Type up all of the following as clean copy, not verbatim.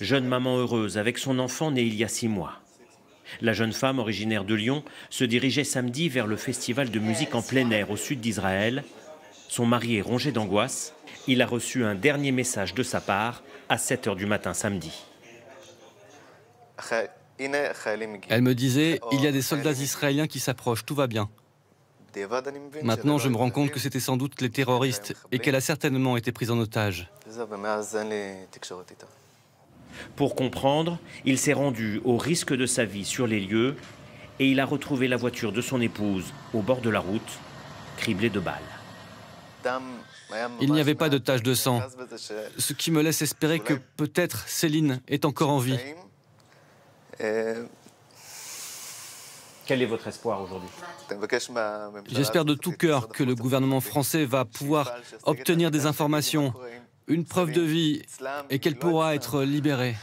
jeune maman heureuse avec son enfant né il y a 6 mois. La jeune femme originaire de Lyon se dirigeait samedi vers le festival de musique en plein air au sud d'Israël. Son mari est rongé d'angoisse. Il a reçu un dernier message de sa part à 7 h du matin samedi. Elle me disait, il y a des soldats israéliens qui s'approchent, tout va bien. Maintenant, je me rends compte que c'était sans doute les terroristes et qu'elle a certainement été prise en otage. Pour comprendre, il s'est rendu au risque de sa vie sur les lieux et il a retrouvé la voiture de son épouse au bord de la route, criblée de balles. Il n'y avait pas de tache de sang, ce qui me laisse espérer que peut-être Céline est encore en vie. Quel est votre espoir aujourd'hui? J'espère de tout cœur que le gouvernement français va pouvoir obtenir des informations, une preuve de vie et qu'elle pourra être libérée.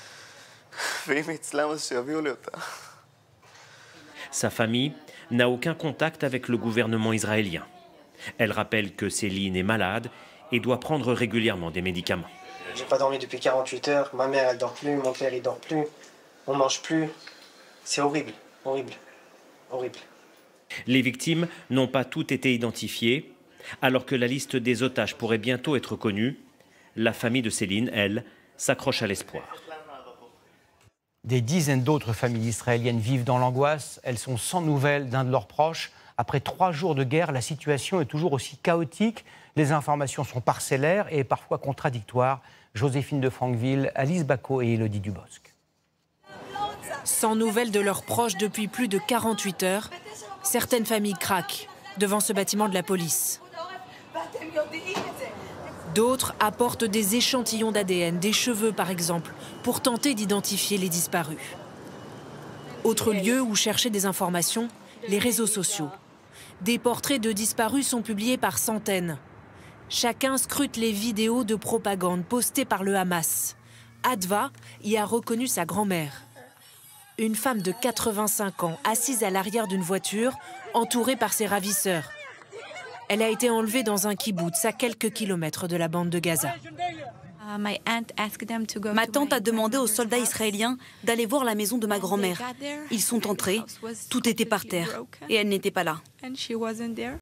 Sa famille n'a aucun contact avec le gouvernement israélien. Elle rappelle que Céline est malade et doit prendre régulièrement des médicaments. J'ai pas dormi depuis 48 heures, ma mère elle dort plus, mon père il dort plus, on mange plus. C'est horrible, horrible, horrible. Les victimes n'ont pas toutes été identifiées. Alors que la liste des otages pourrait bientôt être connue, la famille de Céline, elle, s'accroche à l'espoir. Des dizaines d'autres familles israéliennes vivent dans l'angoisse. Elles sont sans nouvelles d'un de leurs proches. Après 3 jours de guerre, la situation est toujours aussi chaotique. Les informations sont parcellaires et parfois contradictoires. Joséphine de Franqueville, Alice Bacot et Élodie Dubosc. Sans nouvelles de leurs proches depuis plus de 48 heures, certaines familles craquent devant ce bâtiment de la police. D'autres apportent des échantillons d'ADN, des cheveux par exemple, pour tenter d'identifier les disparus. Autre lieu où chercher des informations, les réseaux sociaux. Des portraits de disparus sont publiés par centaines. Chacun scrute les vidéos de propagande postées par le Hamas. Adva y a reconnu sa grand-mère. Une femme de 85 ans, assise à l'arrière d'une voiture, entourée par ses ravisseurs. Elle a été enlevée dans un kibboutz à quelques kilomètres de la bande de Gaza. Ma tante a demandé aux soldats israéliens d'aller voir la maison de ma grand-mère. Ils sont entrés, tout était par terre et elle n'était pas là.